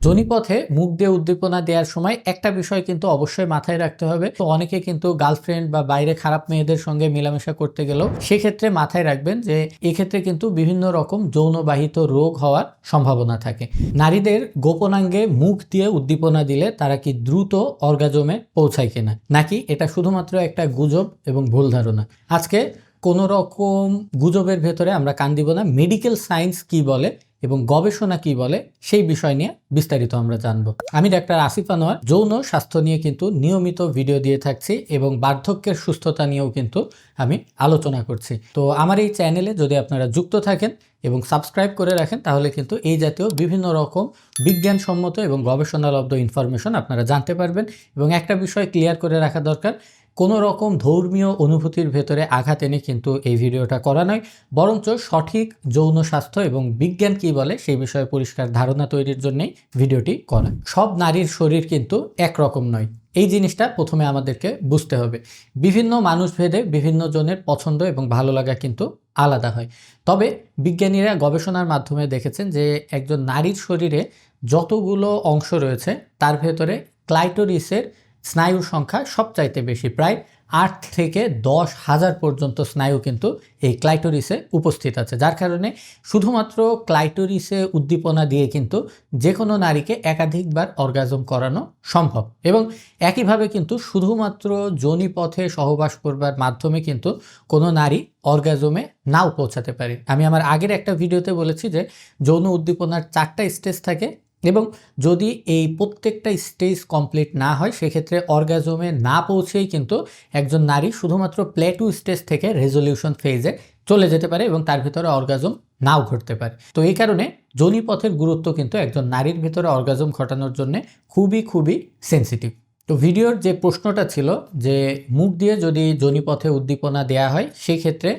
যোনিপথে মুখ দিয়ে উদ্দীপনা দেওয়ার সময় একটা বিষয় কিন্তু অবশ্যই মাথায় রাখতে হবে। তো অনেকে কিন্তু গার্লফ্রেন্ড বা বাইরে খারাপ মেয়েদের সঙ্গে মেলামেশা করতে গেলেও সেক্ষেত্রে মাথায় রাখবেন যে এক্ষেত্রে কিন্তু বিভিন্ন রকম যৌনবাহিত রোগ হওয়ার সম্ভাবনা থাকে। নারীদের গোপনাঙ্গে মুখ দিয়ে উদ্দীপনা দিলে তারা কি দ্রুত অর্গাজমে পৌঁছায় কিনা, নাকি এটা শুধুমাত্র একটা গুজব এবং ভুল ধারণা। আজকে কোনো রকম গুজবের ভেতরে আমরা কান দিব না। মেডিকেল সায়েন্স কি বলে এবং গবেষণা কি বলে সেই বিষয় নিয়ে বিস্তারিত আমরা জানবো। আমি ডাক্তার আসিফ আনোয়ার যৌন স্বাস্থ্য নিয়ে কিন্তু নিয়মিত ভিডিও দিয়ে থাকছি এবং বার্ধক্যের সুস্থতা নিয়েও কিন্তু আমি আলোচনা করছি। তো আমার এই চ্যানেলে যদি আপনারা যুক্ত থাকেন এবং সাবস্ক্রাইব করে রাখেন তাহলে কিন্তু এই জাতীয় বিভিন্ন রকম বিজ্ঞানসম্মত এবং গবেষণালব্ধ ইনফরমেশন আপনারা জানতে পারবেন। এবং একটা বিষয় ক্লিয়ার করে রাখা দরকার, কোনো রকম ধর্মীয় অনুভূতির ভেতরে আঘাত এনে কিন্তু এই ভিডিওটা করা নয়, বরঞ্চ সঠিক যৌন স্বাস্থ্য এবং বিজ্ঞান কি বলে সেই বিষয়ে পরিষ্কার ধারণা তৈরির জন্যই ভিডিওটি করা। সব নারীর শরীর কিন্তু একরকম নয়, এই জিনিসটা প্রথমে আমাদেরকে বুঝতে হবে। বিভিন্ন মানুষ ভেদে বিভিন্ন জনের পছন্দ এবং ভালো লাগা কিন্তু আলাদা হয়। তবে বিজ্ঞানীরা গবেষণার মাধ্যমে দেখেছেন যে একজন নারীর শরীরে যতগুলো অংশ রয়েছে তার ভেতরে ক্লাইটোরিসের স্নায়ুর সংখ্যা সবচাইতে বেশি, প্রায় 8 থেকে 10,000 পর্যন্ত স্নায়ু কিন্তু এই ক্লাইটোরিসে উপস্থিত আছে, যার কারণে শুধুমাত্র ক্লাইটোরিসে উদ্দীপনা দিয়ে কিন্তু যে কোনো নারীকে একাধিকবার অর্গাজম করানো সম্ভব। এবং একইভাবে কিন্তু শুধুমাত্র যোনিপথে সহবাস করবার মাধ্যমে কিন্তু কোনো নারী অর্গাজমে নাও পৌঁছাতে পারে। আমি আমার আগের একটা ভিডিওতে বলেছি যে যৌন উদ্দীপনার 4টা স্টেজ থাকে এবং যদি এই প্রত্যেকটা স্টেজ কমপ্লিট না হয় সেক্ষেত্রে অর্গাজমে না পৌঁছেই কিন্তু একজন নারী শুধুমাত্র প্লেটু স্টেজ থেকে রেজলিউশন ফেজে চলে যেতে পারে এবং তার ভিতরে অর্গাজম নাও ঘটতে পারে। তো এই কারণে যোনিপথের গুরুত্ব কিন্তু একজন নারীর ভিতরে অর্গাজম ঘটানোর জন্য খুবই সেন্সিটিভ। তো ভিডিওর যে প্রশ্নটা ছিল যে মুখ দিয়ে যদি যোনিপথে উদ্দীপনা দেয়া হয় সেই ক্ষেত্রে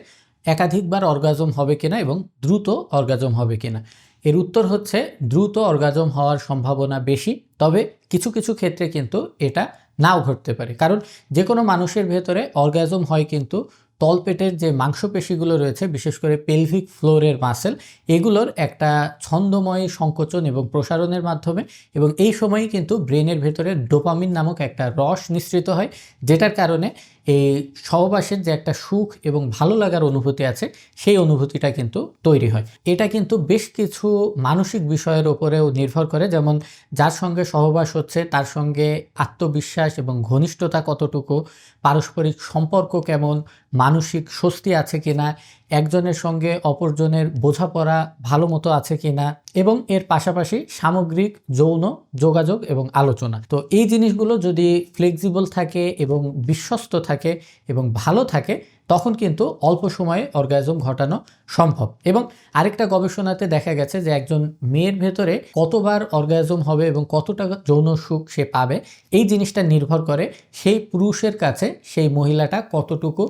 একাধিকবার অর্গাজম হবে কিনা এবং দ্রুত অর্গাজম হবে কিনা, এর উত্তর হচ্ছে দ্রুত অর্গাজম হওয়ার সম্ভাবনা বেশি, তবে কিছু কিছু ক্ষেত্রে কিন্তু এটা নাও ঘটতে পারে। কারণ যে কোনো মানুষের ভেতরে অর্গাজম হয় কিন্তু তলপেটের যে মাংসপেশিগুলো রয়েছে, বিশেষ করে পেলভিক ফ্লোরের মাসেল, এগুলোর একটা ছন্দময় সংকোচন এবং প্রসারণের মাধ্যমে, এবং এই সময়ই কিন্তু ব্রেনের ভেতরে ডোপামিন নামক একটা রস নিঃসৃত হয়, যেটার কারণে এই সহবাসের যে একটা সুখ এবং ভালো লাগার অনুভূতি আছে সেই অনুভূতিটা কিন্তু তৈরি হয়। এটা কিন্তু বেশ কিছু মানসিক বিষয়ের ওপরেও নির্ভর করে, যেমন যার সঙ্গে সহবাস হচ্ছে তার সঙ্গে আত্মবিশ্বাস এবং ঘনিষ্ঠতা কতটুকু, পারস্পরিক সম্পর্ক কেমন, মানসিক স্বস্তি আছে কিনা, একজনের সঙ্গে অপরজনের বোঝাপড়া ভালো মতো আছে কিনা, এবং এর পাশাপাশি সামগ্রিক যৌন যোগাযোগ এবং আলোচনা। তো এই জিনিসগুলো যদি ফ্লেক্সিবল থাকে এবং বিশ্বস্ত থাকে এবং ভালো থাকে তখন কিন্তু অল্প সময়ে অর্গাজম ঘটানো সম্ভব। এবং আরেকটা গবেষণাতে দেখা গেছে যে একজন মেয়ের ভেতরে কতবার অর্গাজম হবে এবং কতটা যৌন সুখ সে পাবে এই জিনিসটা নির্ভর করে সেই পুরুষের কাছে সেই মহিলাটা কতটুকু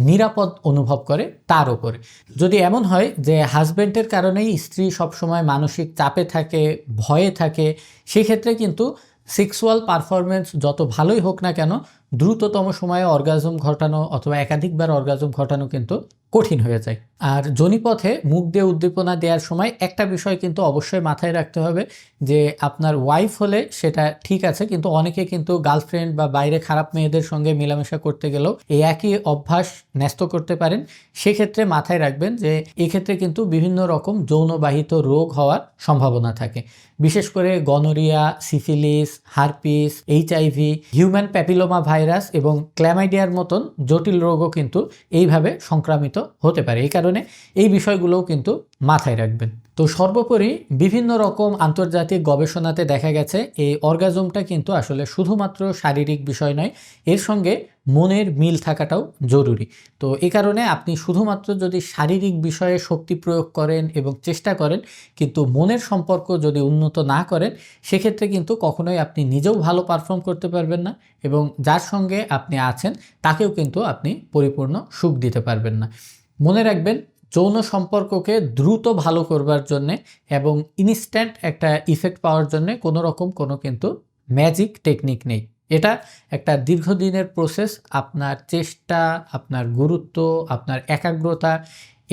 নিরাপদ অনুভব করে তার উপরে। যদি এমন হয় যে হাজব্যান্ডের কারণেই স্ত্রী সবসময় মানসিক চাপে থাকে, ভয়ে থাকে, সেক্ষেত্রে কিন্তু সেক্সুয়াল পারফরমেন্স যত ভালোই হোক না কেন দ্রুততম সময়ে অর্গাজম ঘটানো অথবা একাধিকবার অর্গাজম ঘটানো কিন্তু কঠিন হয়ে যায়। আর যোনিপথে মুখ দিয়ে উদ্দীপনা দেওয়ার সময় একটা বিষয় কিন্তু অবশ্যই মাথায় রাখতে হবে যে আপনার ওয়াইফ হলে সেটা ঠিক আছে, কিন্তু অনেকে কিন্তু গার্লফ্রেন্ড বা বাইরে খারাপ মেয়েদের সঙ্গে মেলামেশা করতে গেলেও এই একই অভ্যাস ন্যস্ত করতে পারেন। সেক্ষেত্রে মাথায় রাখবেন যে এক্ষেত্রে কিন্তু বিভিন্ন রকম যৌনবাহিত রোগ হওয়ার সম্ভাবনা থাকে, বিশেষ করে gonorrhoea, syphilis, herpes, HIV, human papilloma virus এবং ক্ল্যামাইডিয়ার মতন জটিল রোগও কিন্তু এইভাবে সংক্রামিত হতে পারে। এই কারণে এই বিষয়গুলোও কিন্তু মাথায় রাখবেন। তো সর্বোপরি বিভিন্ন রকম আন্তর্জাতিক গবেষণাতে দেখা গেছে এই অর্গাজমটা কিন্তু আসলে শুধুমাত্র শারীরিক বিষয় নয়, এর সঙ্গে মনের মিল থাকাটাও জরুরি। তো এই কারণে আপনি শুধুমাত্র যদি শারীরিক বিষয়ে শক্তি প্রয়োগ করেন এবং চেষ্টা করেন কিন্তু মনের সম্পর্ক যদি উন্নত না করেন সেক্ষেত্রে কিন্তু কখনোই আপনি নিজেও ভালো পারফর্ম করতে পারবেন না এবং যার সঙ্গে আপনি আছেন তাকেও কিন্তু আপনি পরিপূর্ণ সুখ দিতে পারবেন না। মনে রাখবেন, যৌন সম্পর্ককে দ্রুত ভালো করবার জন্যে এবং ইনস্ট্যান্ট একটা ইফেক্ট পাওয়ার জন্যে কোনো কিন্তু ম্যাজিক টেকনিক নেই। এটা একটা দীর্ঘদিনের প্রসেস। আপনার চেষ্টা, আপনার গুরুত্ব, আপনার একাগ্রতা,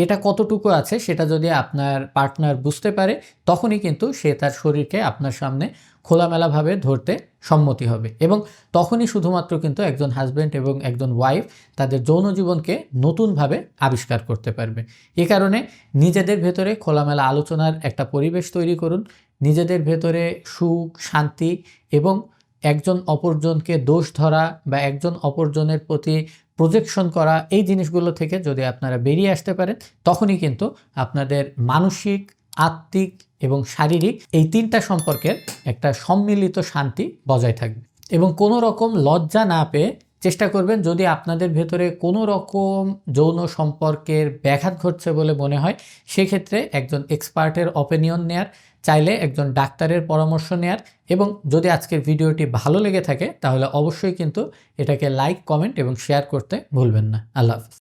এটা কতটুকু আছে সেটা যদি আপনার পার্টনার বুঝতে পারে, তখনই কিন্তু সে তার শরীরকে আপনার সামনে খোলামেলাভাবে ধরতে সম্মতি হবে এবং তখনই শুধুমাত্র কিন্তু একজন হাজব্যান্ড এবং একজন ওয়াইফ তাদের যৌন জীবনকে নতুনভাবে আবিষ্কার করতে পারবে। এ কারণে নিজেদের ভেতরে খোলামেলা আলোচনার একটা পরিবেশ তৈরি করুন। নিজেদের ভেতরে সুখ, শান্তি এবং একজন অপরজনকে দোষ ধরা বা একজন অপরজনের প্রতি প্রজেকশন করা, এই জিনিসগুলো থেকে যদি আপনারা বেরিয়ে আসতে পারেন, তখনই কিন্তু আপনাদের মানসিক, আত্মিক এবং শারীরিক এই ৩টা সম্পর্কের একটা সম্মিলিত শান্তি বজায় থাকবে। এবং কোনো রকম লজ্জা না পেয়ে চেষ্টা করবেন, যদি আপনাদের ভেতরে কোনো রকম যৌন সম্পর্কের ব্যাঘাত ঘটছে বলে মনে হয়, সেক্ষেত্রে একজন এক্সপার্টের অপিনিয়ন নেয়ার, চাইলে একজন ডাক্তারের পরামর্শ নেয়ার। এবং যদি আজকের ভিডিওটি ভালো লেগে থাকে তাহলে অবশ্যই কিন্তু এটাকে লাইক, কমেন্ট এবং শেয়ার করতে ভুলবেন না। আল্লাহ হাফেজ।